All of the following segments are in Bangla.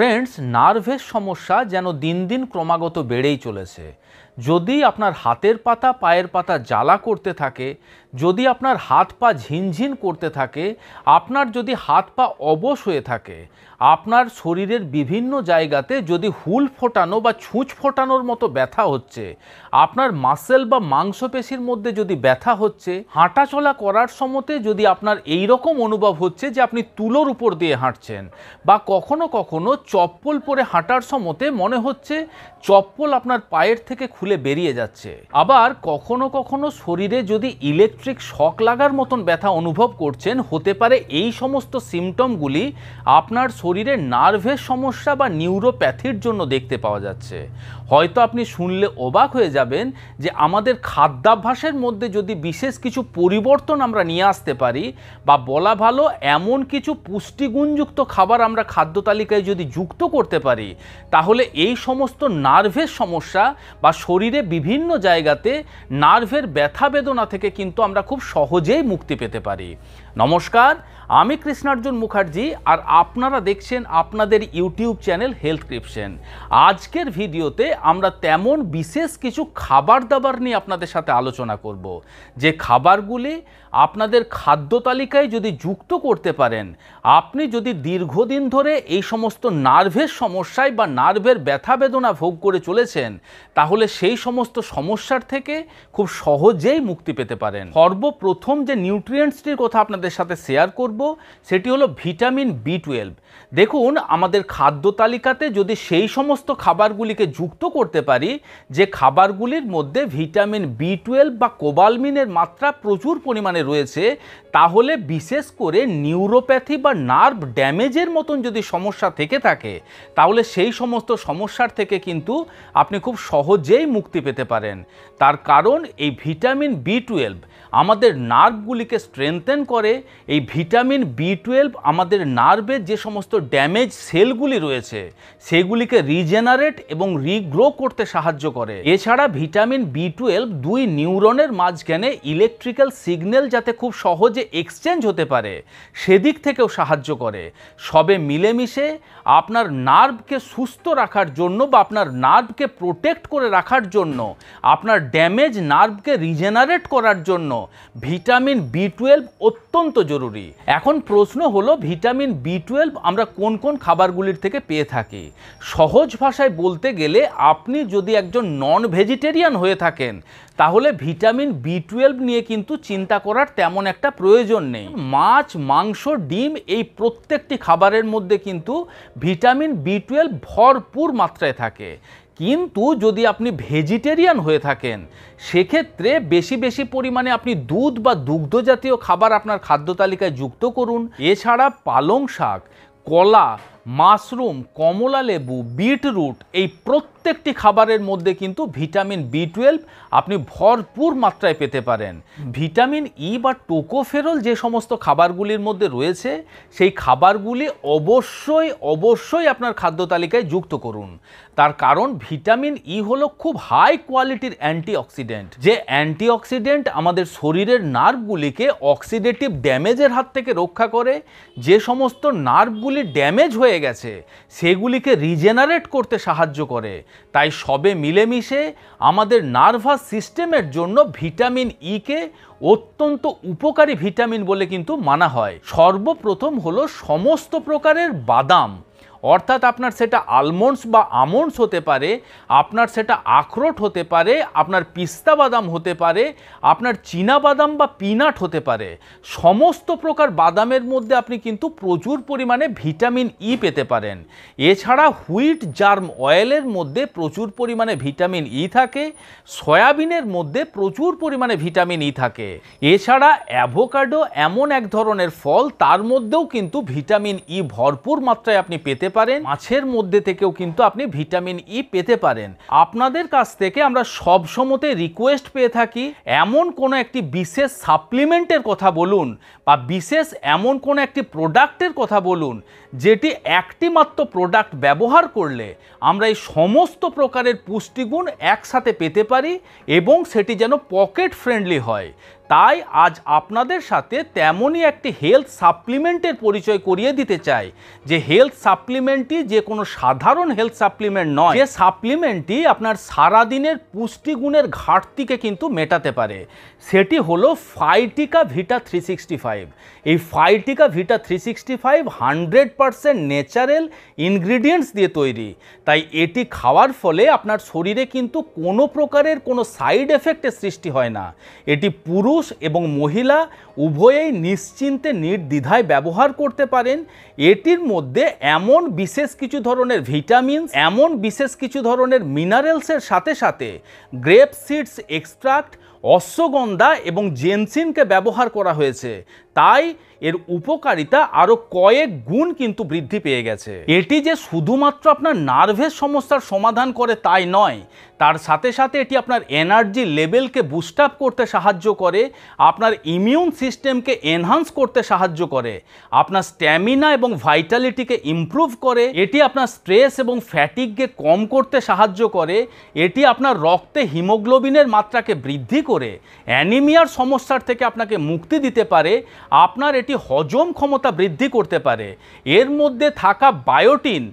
ফ্রেন্ডস, নার্ভের সমস্যা যেন দিন দিন ক্রমাগত বেড়েই চলেছে। যদি আপনার হাতের পাতা পায়ের পাতা জ্বালা করতে থাকে, যদি আপনার হাত পা ঝিনঝিন করতে থাকে, আপনার যদি হাত পা অবশ হয়ে থাকে, আপনার শরীরের বিভিন্ন জায়গাতে যদি হুল ফোটানো বা ছুঁচ ফোটানোর মতো ব্যথা হচ্ছে, আপনার মাসেল বা মাংসপেশির মধ্যে যদি ব্যথা হচ্ছে, হাঁটাচলা করার সময়তে যদি আপনার এই রকম অনুভব হচ্ছে যে আপনি তুলোর উপর দিয়ে হাঁটছেন, বা কখনো কখনো চপ্পল পরে হাঁটার সময়তে মনে হচ্ছে চপ্পল আপনার পায়ের থেকে খুলে বেরিয়ে যাচ্ছে, আবার কখনো কখনো শরীরে যদি ইলেকট্রিক শক লাগার মতন ব্যথা অনুভব করছেন, হতে পারে এই সমস্ত সিমটমগুলি আপনার শরীরে নার্ভের সমস্যা বা নিউরোপ্যাথির জন্য দেখতে পাওয়া যাচ্ছে। হয়তো আপনি শুনলে অবাক হয়ে যাবেন যে আমাদের খাদ্যাভ্যাসের মধ্যে যদি বিশেষ কিছু পরিবর্তন আমরা নিয়ে আসতে পারি, বা বলা ভালো এমন কিছু পুষ্টিগুণযুক্ত খাবার আমরা খাদ্য তালিকায় যদি যুক্ত করতে পারি, তাহলে এই সমস্ত নার্ভের সমস্যা বা শরীরে বিভিন্ন জায়গাতে নার্ভের ব্যথা বেদনা থেকে কিন্তু আমরা খুব সহজেই মুক্তি পেতে পারি। নমস্কার, আমি কৃষ্ণার্জুন মুখার্জি, আর আপনারা দেখছেন আপনাদের ইউটিউব চ্যানেল হেলথক্রিপশন। আজকের ভিডিওতে আমরা তেমন বিশেষ কিছু খাবার দাবার নিয়ে আপনাদের সাথে আলোচনা করব, যে খাবারগুলি আপনাদের খাদ্য তালিকায় যদি যুক্ত করতে পারেন, আপনি যদি দীর্ঘদিন ধরে এই সমস্ত নার্ভের সমস্যায় বা নার্ভের ব্যথা বেদনা ভোগ করে চলেছেন, তাহলে সেই সমস্ত সমস্যার থেকে খুব সহজেই মুক্তি পেতে পারেন। সর্বপ্রথম যে নিউট্রিয়েন্টসটির কথা আপনাদের সাথে শেয়ার করব, সেটি হলো ভিটামিন বি12। দেখুন, আমাদের খাদ্য তালিকাতে যদি সেই সমস্ত খাবারগুলিকে যুক্ত করতে পারি যে খাবারগুলির মধ্যে ভিটামিন বি12 বা কোবালমিনের মাত্রা প্রচুর পরিমাণে রয়েছে, তাহলে বিশেষ করে নিউরোপ্যাথি বা নার্ভ ড্যামেজের মতন যদি সমস্যা থেকে থাকে, তাহলে সেই সমস্ত সমস্যার থেকে কিন্তু আপনি খুব সহজেই মুক্তি পেতে পারেন। তার কারণ এই ভিটামিন বি12 আমাদের নার্ভগুলিকে স্ট্রেংথেন করে। এই ভিটামিন বি12 আমাদের নার্ভের যে সমস্ত ড্যামেজ সেলগুলি রয়েছে সেগুলিকে রিজেনারেট এবং রিগ্রো করতে সাহায্য করে। এছাড়া ভিটামিন বি12 দুই নিউরনের মাঝখানে ইলেকট্রিক্যাল সিগন্যাল যাতে খুব সহজে এক্সচেঞ্জ হতে পারে সেদিক থেকেও সাহায্য করে। সবে মিলেমিশে আপনার নার্ভকে সুস্থ রাখার জন্য বা আপনার নার্ভকে প্রোটেক্ট করে রাখার জন্য, আপনার ড্যামেজ নার্ভকে রিজেনারেট করার জন্য ভিটামিন বি12 অত্যন্ত জরুরি। এখন প্রশ্ন হলো, ভিটামিন বি12 আমরা কোন কোন খাবারগুলির থেকে পেয়ে থাকি? সহজ ভাষায় বলতে গেলে, আপনি যদি একজন নন ভেজিটেরিয়ান হয়ে থাকেন, তাহলে ভিটামিন বি12 নিয়ে কিন্তু চিন্তা করার তেমন একটা প্রয়োজন নেই। মাছ, মাংস, ডিম এই প্রত্যেকটি খাবারের মধ্যে কিন্তু ভিটামিন বি12 ভরপুর মাত্রায় থাকে। কিন্তু যদি আপনি ভেজিটেরিয়ান হয়ে থাকেন, সেক্ষেত্রে বেশি বেশি পরিমাণে আপনি দুধ বা দুগ্ধ জাতীয় খাবার আপনার খাদ্য তালিকায় যুক্ত করুন। এছাড়া পালং শাক, কলা, মাশরুম, কমলা লেবু, বিটরুট এই প্রত্যেকটি খাবারের মধ্যে কিন্তু ভিটামিন বি12 আপনি ভরপুর মাত্রায় পেতে পারেন। ভিটামিন ই বা টোকোফেরল যে সমস্ত খাবারগুলির মধ্যে রয়েছে, সেই খাবারগুলি অবশ্যই অবশ্যই আপনার খাদ্য তালিকায় যুক্ত করুন। তার কারণ ভিটামিন ই হলো খুব হাই কোয়ালিটির অ্যান্টিঅক্সিডেন্ট, যে অ্যান্টিঅক্সিডেন্ট আমাদের শরীরের নার্ভগুলিকে অক্সিডেটিভ ড্যামেজের হাত থেকে রক্ষা করে। যে সমস্ত নার্ভগুলি ড্যামেজ হয়ে গেছে সেগুলিকে রিজেনারেট করতে সাহায্য করে। তাই সবে মিলেমিশে আমাদের নার্ভাস সিস্টেমের জন্য ভিটামিন ই কে অত্যন্ত উপকারী ভিটামিন বলে কিন্তু মানা হয়। সর্বপ্রথম হলো সমস্ত প্রকারের বাদাম, অর্থাৎ আপনার সেটা আলমন্ডস বা আমন্ডস হতে পারে, আপনার সেটা আখরোট হতে পারে, আপনার পিস্তা বাদাম হতে পারে, আপনার চীনা বাদাম বা পিনাট হতে পারে। সমস্ত প্রকার বাদামের মধ্যে আপনি কিন্তু প্রচুর পরিমাণে ভিটামিন ই পেতে পারেন। এছাড়া হুইট জার্ম অয়েলের মধ্যে প্রচুর পরিমাণে ভিটামিন ই থাকে, সয়াবিনের মধ্যে প্রচুর পরিমাণে ভিটামিন ই থাকে। এছাড়া অ্যাভোকাডো এমন এক ধরনের ফল, তার মধ্যেও কিন্তু ভিটামিন ই ভরপুর মাত্রায় আপনি পেতে পারেন। মাছের মধ্যে থেকেও কিন্তু আপনি ভিটামিন ই পেতে পারেন। আপনাদের কাছ থেকে আমরা সব সময়তে রিকোয়েস্ট পেয়ে থাকি, এমন কোনো একটি বিশেষ সাপ্লিমেন্টের কথা বলুন বা বিশেষ এমন কোনো একটি প্রোডাক্টের কথা বলুন যেটি একটি মাত্র প্রোডাক্ট ব্যবহার করলে আমরা এই সমস্ত প্রকারের পুষ্টিগুণ একসাথে পেতে পারি এবং সেটি যেন পকেট ফ্রেন্ডলি হয়। তাই আজ আপনাদের সাথে তেমনই একটি হেলথ সাপ্লিমেন্টের পরিচয় করিয়ে দিতে চাই, যে হেলথ সাপ্লিমেন্টটি যে কোনো সাধারণ হেলথ সাপ্লিমেন্ট নয়, যে সাপ্লিমেন্টটি আপনার সারাদিনের পুষ্টিগুণের ঘাটতিকে কিন্তু মেটাতে পারে। সেটি হলো ফাইটিকা ভিটা 365। এই ফাইটিকা ভিটা 365 100% ন্যাচারাল ইনগ্রিডিয়েন্টস দিয়ে তৈরি। তাই এটি খাওয়ার ফলে আপনার শরীরে কিন্তু কোনো প্রকারের কোনো সাইড এফেক্টের সৃষ্টি হয় না। এটি পুরুষ এবং মহিলা উভয়েই নিশ্চিন্তে নির্দ্বিধায় ব্যবহার করতে পারেন। এটির মধ্যে এমন বিশেষ কিছু ধরনের ভিটামিনস, এমন বিশেষ কিছু ধরনের মিনারেলসের সাথে সাথে গ্রেপ সিডস এক্সট্রাক্ট, অশ্বগন্ধা এবং জেনসিনকে ব্যবহার করা হয়েছে। তাই এর উপকারিতা আরও কয়েক গুণ কিন্তু বৃদ্ধি পেয়ে গেছে। এটি যে শুধুমাত্র আপনার নার্ভের সমস্যার সমাধান করে তাই নয়, তার সাথে সাথে এটি আপনার এনার্জি লেভেলকে বুস্ট আপ করতে সাহায্য করে, আপনার ইমিউন সিস্টেমকে এনহান্স করতে সাহায্য করে, আপনার স্ট্যামিনা এবং ভাইটালিটিকে ইমপ্রুভ করে, এটি আপনার স্ট্রেস এবং ফ্যাটিককে কম করতে সাহায্য করে, এটি আপনার রক্তে হিমোগ্লোবিনের মাত্রাকে বৃদ্ধি করে অ্যানিমিয়ার সমস্যার থেকে আপনাকে মুক্তি দিতে পারে, আপনার এটি হজম ক্ষমতা বৃদ্ধি করতে পারে। এর মধ্যে থাকা বায়োটিন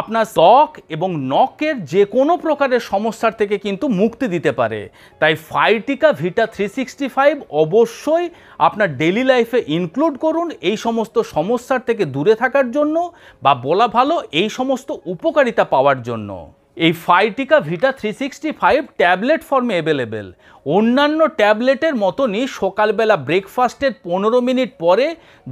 আপনার ত্বক এবং নখের যে কোনো প্রকারের সমস্যার থেকে কিন্তু মুক্তি দিতে পারে। তাই ফাইটিকা ভিটা 365 অবশ্যই আপনার ডেইলি লাইফে ইনক্লুড করুন এই সমস্ত সমস্যার থেকে দূরে থাকার জন্য, বা বলা ভালো এই সমস্ত উপকারিতা পাওয়ার জন্য। এই ফাইটিকা ভিটা 365 ট্যাবলেট ফর্মে অ্যাভেলেবেল। অন্যান্য ট্যাবলেটের মতনই সকালবেলা ব্রেকফাস্টের 15 মিনিট পরে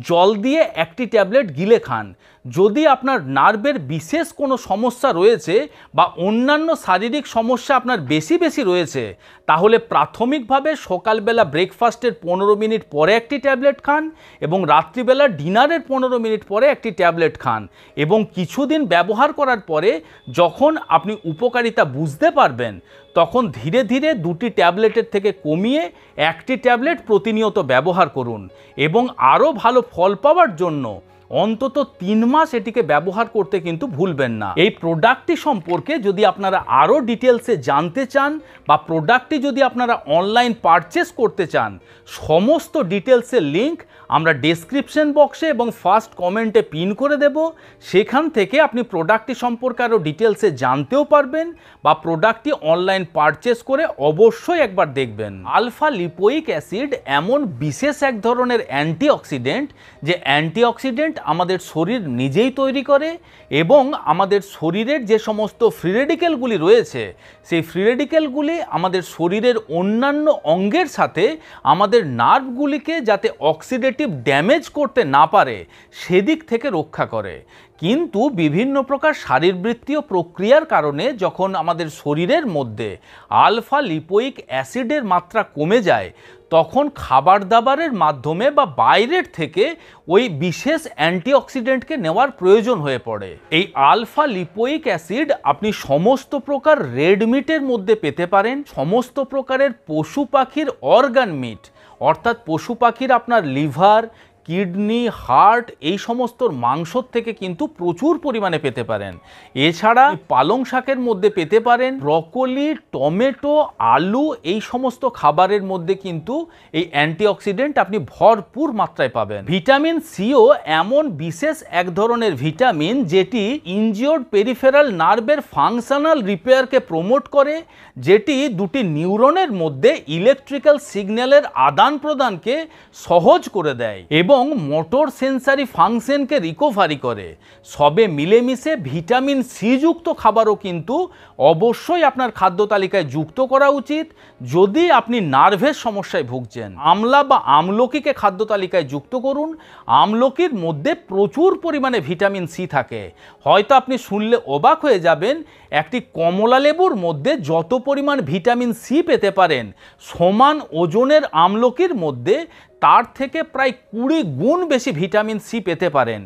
জল দিয়ে একটি ট্যাবলেট গিলে খান। যদি আপনার নার্ভের বিশেষ কোনো সমস্যা রয়েছে বা অন্যান্য শারীরিক সমস্যা আপনার বেশি রয়েছে, তাহলে প্রাথমিকভাবে সকালবেলা ব্রেকফাস্টের 15 মিনিট পরে একটি ট্যাবলেট খান এবং রাত্রিবেলা ডিনারের 15 মিনিট পরে একটি ট্যাবলেট খান, এবং কিছুদিন ব্যবহার করার পরে যখন আপনি উপকারিতা বুঝতে পারবেন, তখন ধীরে ধীরে দুটি ট্যাবলেটের থেকে কমিয়ে একটি ট্যাবলেট প্রতিনিয়ত ব্যবহার করুন, এবং আরও ভালো ফল পাওয়ার জন্য অন্তত 3 মাস এটিকে ব্যবহার করতে কিন্তু ভুলবেন না। এই প্রোডাক্টটি সম্পর্কে যদি আপনারা আরও ডিটেলসে জানতে চান বা প্রোডাক্টটি যদি আপনারা অনলাইন পারচেস করতে চান, সমস্ত ডিটেলসের লিঙ্ক আমরা ডেসক্রিপশন বক্সে এবং ফার্স্ট কমেন্টে পিন করে দেব। সেখান থেকে আপনি প্রোডাক্টটি সম্পর্কে আরও ডিটেলসে জানতেও পারবেন বা প্রোডাক্টটি অনলাইন পারচেস করে অবশ্যই একবার দেখবেন। আলফা লিপোইক অ্যাসিড এমন বিশেষ এক ধরনের অ্যান্টিঅক্সিডেন্ট, যে অ্যান্টিঅক্সিডেন্ট আমাদের শরীর নিজেই তৈরি করে, এবং আমাদের শরীরের যে সমস্ত ফ্রি রেডিক্যালগুলি রয়েছে, সেই ফ্রি রেডিক্যালগুলি আমাদের শরীরের অন্যান্য অঙ্গের সাথে আমাদের নার্ভগুলিকে যাতে অক্সিডেটিভ ড্যামেজ করতে না পারে সেদিক থেকে রক্ষা করে। কিন্তু বিভিন্ন প্রকার শারীরবৃত্তীয় প্রক্রিয়ার কারণে যখন আমাদের শরীরের মধ্যে আলফা লিপোইক অ্যাসিডের মাত্রা কমে যায়, তখন খাবার দাবারের মাধ্যমে বা বাইরের থেকে ওই বিশেষ অ্যান্টিঅক্সিডেন্টকে নেওয়ার প্রয়োজন হয়ে পড়ে। এই আলফা লিপোইক অ্যাসিড আপনি সমস্ত প্রকার রেড মিটের মধ্যে পেতে পারেন, সমস্ত প্রকারের পশু পাখির অর্গান মিট, অর্থাৎ পশু পাখির আপনার লিভার, কিডনি, হার্ট এই সমস্ত মাংসর থেকে কিন্তু প্রচুর পরিমাণে পেতে পারেন। এছাড়া পালং শাকের মধ্যে পেতে পারেন, ব্রকোলি, টমেটো, আলু এই সমস্ত খাবারের মধ্যে কিন্তু এই অ্যান্টিঅক্সিডেন্ট আপনি ভরপুর মাত্রায় পাবেন। ভিটামিন সিও এমন বিশেষ এক ধরনের ভিটামিন যেটি ইনজিওর্ড পেরিফেরাল নার্ভের ফাংশনাল রিপেয়ারকে প্রমোট করে, যেটি দুটি নিউরনের মধ্যে ইলেকট্রিক্যাল সিগন্যালের আদান প্রদানকে সহজ করে দেয় এবং মোটর সেন্সারি ফাংশনকে রিকভারি করে। সবে মিলেমিশে ভিটামিন সি যুক্ত খাবারও কিন্তু অবশ্যই আপনার খাদ্য তালিকায় যুক্ত করা উচিত যদি আপনি নার্ভের সমস্যায় ভুগছেন। আমলা বা আমলকিকে খাদ্য তালিকায় যুক্ত করুন। আমলকির মধ্যে প্রচুর পরিমাণে ভিটামিন সি থাকে। হয়তো আপনি শুনলে অবাক হয়ে যাবেন, একটি কমলা লেবুর মধ্যে যত পরিমাণ ভিটামিন সি পেতে পারেন, সমান ওজনের আমলকির মধ্যে তার থেকে প্রায় 20 গুণ বেশি ভিটামিন সি পেতে পারেন।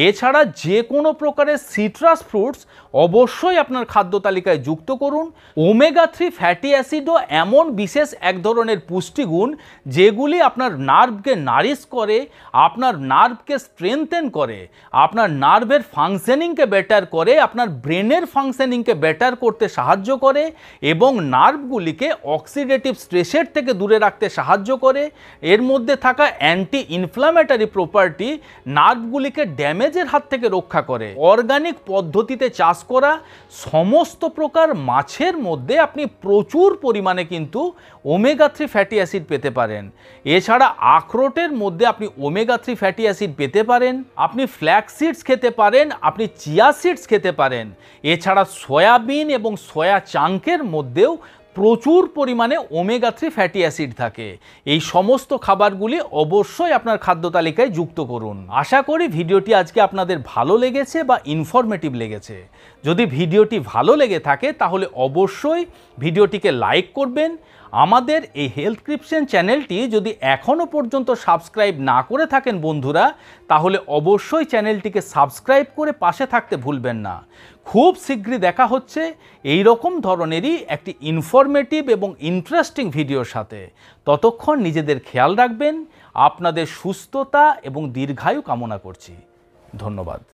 এছাড়া যে কোনো প্রকারের সিট্রাস ফ্রুটস অবশ্যই আপনার খাদ্য তালিকায় যুক্ত করুন। ওমেগা 3 ফ্যাটি অ্যাসিডও এমন বিশেষ এক ধরনের পুষ্টিগুণ যেগুলি আপনার নার্ভকে নারিশ করে, আপনার নার্ভকে স্ট্রেংথেন করে, আপনার নার্ভের ফাংশনিংকে বেটার করে, আপনার ব্রেনের ফাংশনিংকে বেটার করতে সাহায্য করে এবং নার্ভগুলিকে অক্সিডেটিভ স্ট্রেসের থেকে দূরে রাখতে সাহায্য করে। এর মধ্যে থাকা অ্যান্টি ইনফ্ল্যামেটরি প্রপার্টি নার্ভগুলিকে ড্যামেজের হাত থেকে রক্ষা করে। অর্গানিক পদ্ধতিতে চাষ করা সমস্ত প্রকার মাছের মধ্যে আপনি প্রচুর পরিমাণে কিন্তু ওমেগা 3 ফ্যাটি অ্যাসিড পেতে পারেন। এছাড়া আখরোটের মধ্যে আপনি ওমেগা 3 ফ্যাটি অ্যাসিড পেতে পারেন, আপনি ফ্ল্যাক্স সিডস খেতে পারেন, আপনি চিয়া সিডস খেতে পারেন। এছাড়া সয়াবিন এবং সয়া চাঙ্কের মধ্যেও প্রচুর পরিমাণে ওমেগা 3 ফ্যাটি অ্যাসিড থাকে। এই সমস্ত খাবারগুলি অবশ্যই আপনার খাদ্য তালিকায় যুক্ত করুন। আশা করি ভিডিওটি আজকে আপনাদের ভালো লেগেছে বা ইনফরমেটিভ লেগেছে। যদি ভিডিওটি ভালো লেগে থাকে তাহলে অবশ্যই ভিডিওটিকে লাইক করবেন। আমাদের এই হেলথক্রিপশন চ্যানেলটি যদি এখনও পর্যন্ত সাবস্ক্রাইব না করে থাকেন বন্ধুরা, তাহলে অবশ্যই চ্যানেলটিকে সাবস্ক্রাইব করে পাশে থাকতে ভুলবেন না। খুব শীঘ্রই দেখা হচ্ছে এই রকম ধরনেরই একটি ইনফরমেটিভ এবং ইন্টারেস্টিং ভিডিওর সাথে। ততক্ষণ নিজেদের খেয়াল রাখবেন। আপনাদের সুস্থতা এবং দীর্ঘায়ু কামনা করছি। ধন্যবাদ।